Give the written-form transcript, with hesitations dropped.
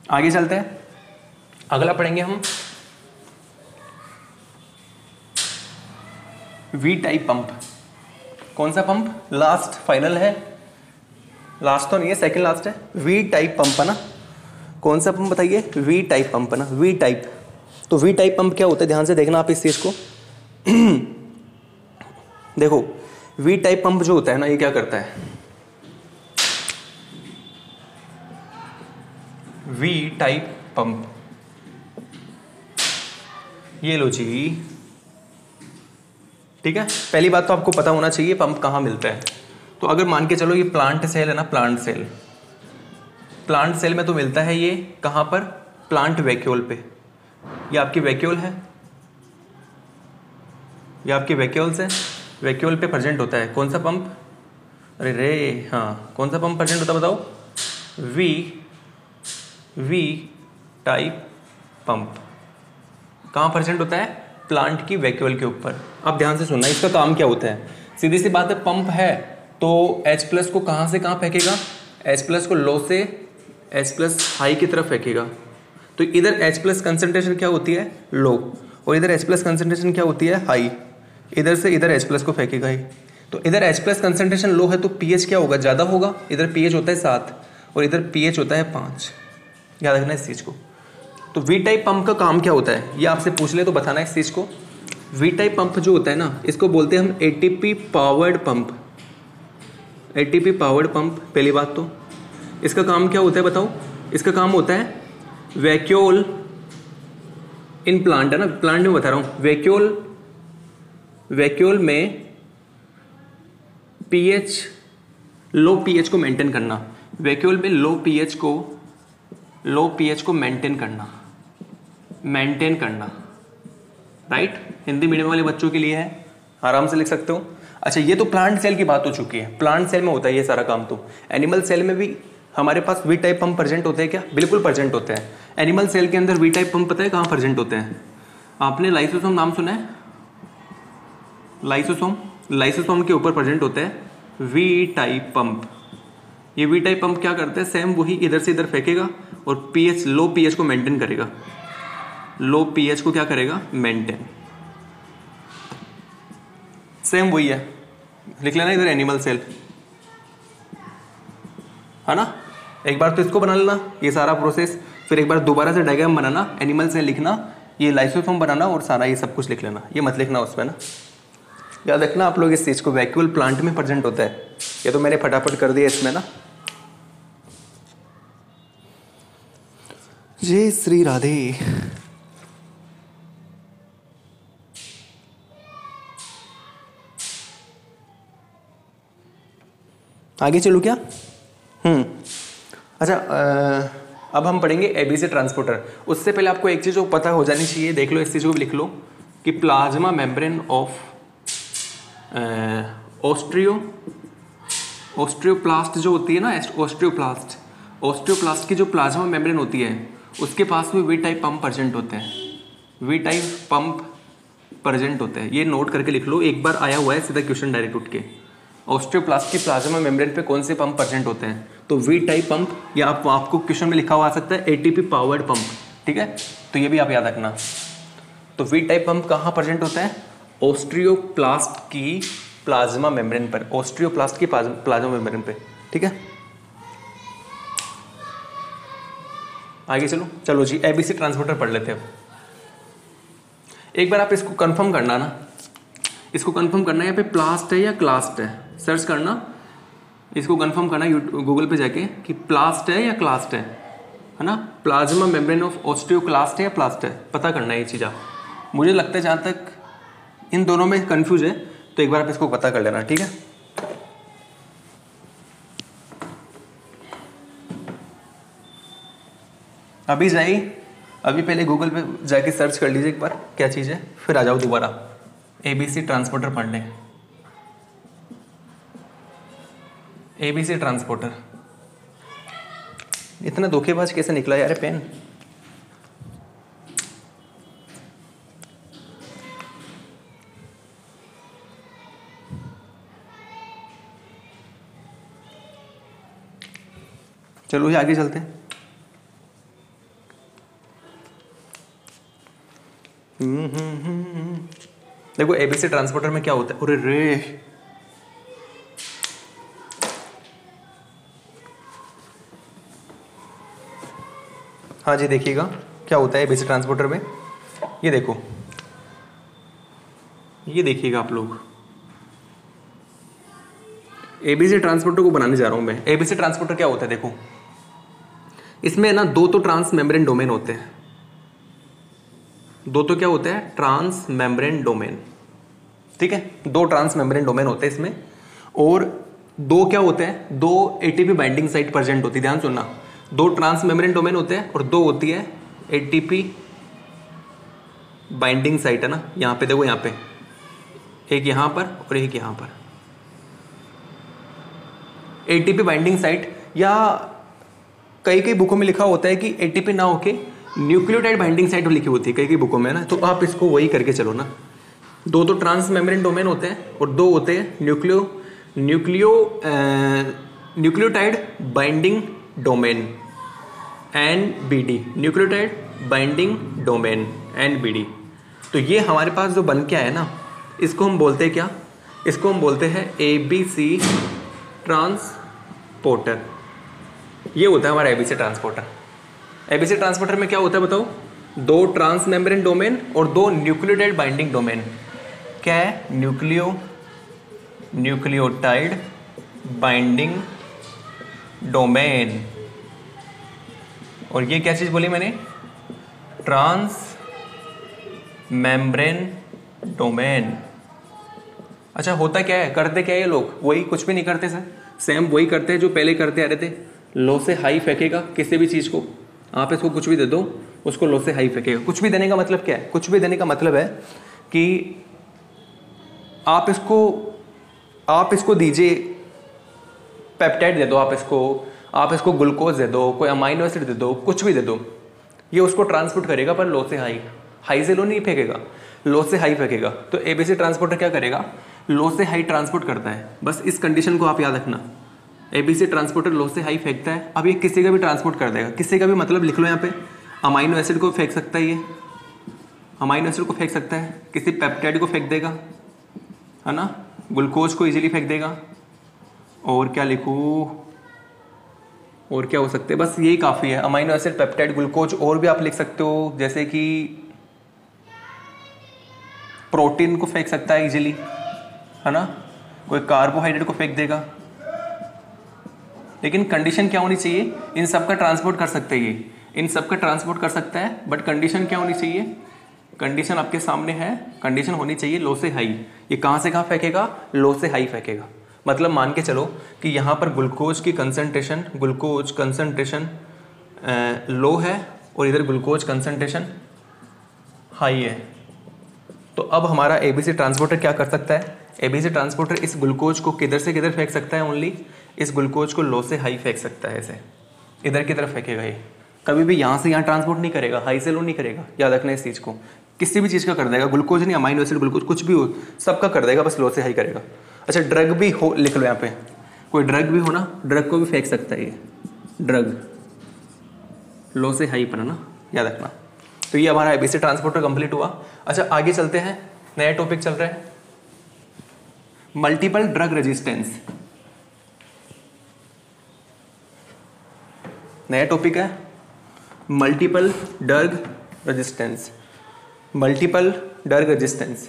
आगे चलते हैं, अगला पढ़ेंगे हम वी टाइप पंप। कौन सा पंप? लास्ट फाइनल है, लास्ट तो नहीं है, सेकंड लास्ट है। वी टाइप पंप है ना, कौन सा पंप बताइए? वी टाइप पंप है ना, वी टाइप। तो वी टाइप पंप क्या होता है, ध्यान से देखना आप इस चीज को। देखो वी टाइप पंप जो होता है ना, ये क्या करता है, वी टाइप पंप, ये लो जी, ठीक है। पहली बात तो आपको पता होना चाहिए पंप कहाँ मिलता है। तो अगर मान के चलो ये प्लांट सेल है ना, प्लांट सेल, प्लांट सेल में तो मिलता है ये कहाँ पर? प्लांट वैक्यूल पे। ये आपकी वैक्यूल है, ये आपकी वैक्यूल्स है, वैक्यूल पे प्रेजेंट होता है कौन सा पंप? अरे रे हाँ, कौन सा पंप प्रेजेंट होता है बताओ? V type pump. कहाँ प्रेजेंट होता है? प्लांट की वैक्यूल के ऊपर। अब ध्यान से सुनना, इसका काम क्या होता है? सीधी सी बात है, पंप है तो H+ को कहाँ से कहाँ फेंकेगा? H+ को लो से H+ हाई की तरफ फेंकेगा। तो इधर H+ कंसंट्रेशन क्या होती है? लो, और इधर H+ कंसंट्रेशन क्या होती है? हाई। इधर से इधर H+ को फेंकेगा ही। तो इधर H+ कंसंट्रेशन लो है तो pH क्या होगा? ज़्यादा होगा। इधर pH होता है 7 और इधर pH होता है 5। याद रखना इस चीज़ को। तो वी टाइप पंप का काम क्या होता है, ये आपसे पूछ ले तो बताना इस चीज़ को। वी टाइप पंप जो होता है ना, इसको बोलते हैं हम ATP powered pump. ATP powered pump, पहली बात तो इसका काम क्या होता है बताओ? इसका काम होता है वैक्यूल इन प्लांट, है ना, प्लांट में बता रहा हूँ। वैक्यूल में pH, लो pH को मेंटेन करना। वैक्यूल में लो pH को मेंटेन करना, राइट। हिंदी मीडियम वाले बच्चों के लिए है, आराम से लिख सकते हो। अच्छा, ये तो प्लांट सेल की बात हो चुकी है, प्लांट सेल में होता है ये सारा काम। तो एनिमल सेल में भी हमारे पास वी टाइप पंप प्रेजेंट होते हैं क्या? बिल्कुल प्रेजेंट होते हैं। एनिमल सेल के अंदर वी टाइप पंप पता है कहाँ प्रेजेंट होते हैं? आपने लाइसोसोम नाम सुना है? लाइसोसोम के ऊपर प्रेजेंट होते हैं वी टाइप पंप। ये वी टाइप पंप क्या करते हैं? सेम वही, इधर से इधर फेंकेगा और pH, लो pH को मेंटेन करेगा। लो pH को क्या करेगा? मेंटेन। सेम वही है, लिख लेना इधर एनिमल सेल, है ना। एक बार तो इसको बना लेना, ये सारा प्रोसेस, फिर एक बार दोबारा से डायग्राम बनाना, एनिमल सेल लिखना, ये लाइसोसोम बनाना और सारा ये सब कुछ लिख लेना। ये मत लिखना उसमें ना, याद रखना आप लोग इस चीज को। वैक्यूल प्लांट में प्रेजेंट होता है, ये तो मैंने फटाफट कर दिया इसमें ना। जय श्री राधे। आगे चलूँ क्या? अच्छा, अब हम पढ़ेंगे ABC ट्रांसपोर्टर। उससे पहले आपको एक चीज़ पता हो जानी चाहिए, देख लो इस चीज़ को भी लिख लो कि प्लाज्मा मेम्ब्रेन ऑफ ऑस्ट्रियोप्लास्ट जो होती है ना, ऑस्ट्रियोप्लास्ट की जो प्लाज्मा मेम्ब्रेन होती है उसके पास में वी टाइप पंप प्रेजेंट होते हैं। वी टाइप पंप प्रेजेंट होते हैं, ये नोट करके लिख लो, एक बार आया हुआ है सीधा क्वेश्चन डायरेक्ट उठ के। ऑस्ट्रियोप्लास्ट की प्लाज्मा मेम्ब्रेन पे कौन से पंप प्रेजेंट होते हैं? तो वी टाइप पंप, या आपको क्वेश्चन में लिखा हुआ आ सकता है ATP पावर्ड पंप, ठीक है। तो ये भी आप याद रखना। तो वी टाइप पंप कहाँ प्रेजेंट होता है? ऑस्ट्रियोप्लास्ट की प्लाज्मा मेम्ब्रेन पर, ऑस्ट्रियोप्लास्ट की प्लाज्मा मेम्ब्रेन पे, ठीक है। आगे चलो जी, ABC ट्रांसपोर्टर पढ़ लेते हैं अब। एक बार आप इसको कंफर्म करना ना, इसको कंफर्म करना है यहाँ पे प्लास्ट है या क्लास्ट है, सर्च करना, इसको कंफर्म करना गूगल पे जाके कि प्लास्ट है या क्लास्ट है ना। प्लाज्मा मेम्ब्रेन ऑफ ऑस्टियोक्लास्ट है या प्लास्ट है, पता करना है ये चीज़ आप। मुझे लगता है जहाँ तक इन दोनों में कंफ्यूज है, तो एक बार आप इसको पता कर लेना, ठीक है। अभी पहले गूगल पे जाके सर्च कर लीजिए एक बार क्या चीज़ है, फिर आ जाओ दोबारा ABC ट्रांसपोर्टर पढ़ने। ABC ट्रांसपोर्टर, इतना धोखेबाज कैसे निकला यार पेन? चलो ये आगे चलते हैं। देखो एबीसी ट्रांसपोर्टर में क्या होता है, अरे रे हाँ जी देखिएगा क्या होता है एबीसी ट्रांसपोर्टर में। ये देखो, ये देखिएगा आप लोग, एबीसी ट्रांसपोर्टर को बनाने जा रहा हूं मैं। एबीसी ट्रांसपोर्टर क्या होता है देखो, इसमें ना दो तो ट्रांस मेम्ब्रेन डोमेन होते हैं, दो तो क्या होते हैं ट्रांस मेम्ब्रेन डोमेन, ठीक है, दो ट्रांस मेम्ब्रेन डोमेन होते हैं इसमें, और दो क्या होते हैं, दो एटीपी बाइंडिंग साइट प्रेजेंट होती है। ध्यान सुनना, दो ट्रांस मेम्ब्रेन डोमेन होते हैं और दो होती है एटीपी बाइंडिंग साइट, है ना। यहाँ पे देखो, यहाँ पे एक यहाँ पर और एक यहाँ पर एटीपी बाइंडिंग साइट, या कई कई बुकों में लिखा होता है कि एटीपी ना होके न्यूक्लियोटाइड बाइंडिंग साइट लिखी होती है कई कई बुकों में, ना। तो आप इसको वही करके चलो ना, दो तो ट्रांस मेम्ब्रेन डोमेन होते हैं और दो होते हैं nucleotide binding domain NBD, nucleotide binding domain NBD। तो ये हमारे पास जो बन के आया ना, इसको हम बोलते हैं क्या, इसको हम बोलते हैं ABC ट्रांसपोर्टर। ये होता है हमारा ABC ट्रांसपोर्टर। ABC ट्रांसपोर्टर में क्या होता है बताओ, दो ट्रांस मेम्ब्रेन डोमेन और दो न्यूक्लियोटाइड बाइंडिंग डोमेन। क्या है, न्यूक्लियोटाइड बाइंडिंग डोमेन। और ये क्या चीज बोली मैंने, ट्रांस मेम्ब्रेन डोमेन। अच्छा, होता क्या है, करते क्या है ये लोग, वही कुछ भी नहीं करते सर, सेम वही करते हैं जो पहले करते आ रहे थे। लो से हाई फेंकेगा किसी भी चीज को, आप इसको कुछ भी दे दो, उसको लो से हाई फेंकेगा। कुछ भी देने का मतलब क्या है, कुछ भी देने का मतलब है कि आप इसको दीजिए, पेप्टाइड दे दो, आप इसको ग्लूकोज दे दो, कोई अमाइनो एसिड दे दो, कुछ भी दे दो, ये उसको ट्रांसपोर्ट करेगा, पर लो से हाई से लो नहीं फेंकेगा, लो से हाई फेंकेगा। तो एबीसी ट्रांसपोर्टर क्या करेगा, लो से हाई ट्रांसपोर्ट करता है। बस इस कंडीशन को आप याद रखना, एबीसी ट्रांसपोर्टर लो से हाई फेंकता है। अब ये किसी का भी ट्रांसपोर्ट कर देगा, किसी का भी मतलब लिख लो यहाँ पे, अमाइनो एसिड को फेंक सकता है, ये अमाइनो एसिड को फेंक सकता है, किसी पेप्टाइड को फेंक देगा, है ना, ग्लूकोज को इजीली फेंक देगा। और क्या लिखूँ, और क्या हो सकते हैं, बस यही काफ़ी है, अमाइनो एसिड, पेप्टाइड, ग्लूकोज। और भी आप लिख सकते हो, जैसे कि प्रोटीन को फेंक सकता है इजीली, है ना, कोई कार्बोहाइड्रेट को फेंक देगा। लेकिन कंडीशन क्या होनी चाहिए, इन सब का ट्रांसपोर्ट कर सकते हैं, ये इन सब का ट्रांसपोर्ट कर सकता है, बट कंडीशन क्या होनी चाहिए, कंडीशन आपके सामने है, कंडीशन होनी चाहिए लो से हाई। ये कहाँ से कहाँ फेंकेगा, लो से हाई फेंकेगा। मतलब मान के चलो कि यहाँ पर ग्लूकोज कंसंट्रेशन लो है और इधर ग्लूकोज कंसंट्रेशन हाई है। तो अब हमारा एबीसी ट्रांसपोर्टर क्या कर सकता है, एबीसी ट्रांसपोर्टर इस ग्लूकोज को किधर से किधर फेंक सकता है, ओनली इस ग्लूकोज को लो से हाई फेंक सकता है, ऐसे इधर की तरफ फेंकेगा। ये कभी भी यहाँ से यहाँ ट्रांसपोर्ट नहीं करेगा, हाई से लो नहीं करेगा, याद रखना इस चीज़ को। किसी भी चीज़ का कर देगा, ग्लूकोज नहीं, अमाइनो एसिड, ग्लूकोज, कुछ भी हो, सबका कर देगा, बस लो से हाई करेगा। अच्छा, ड्रग भी हो, लिख लो यहाँ पे, कोई ड्रग भी हो ना, ड्रग को भी फेंक सकता है ये, ड्रग लो से हाई पर, है ना, याद रखना। तो ये हमारा एबीसी ट्रांसपोर्टर कंप्लीट हुआ। अच्छा, आगे चलते हैं, नया टॉपिक चल रहा है, मल्टीपल ड्रग रेजिस्टेंस। नया टॉपिक है multiple drug resistance, multiple drug resistance.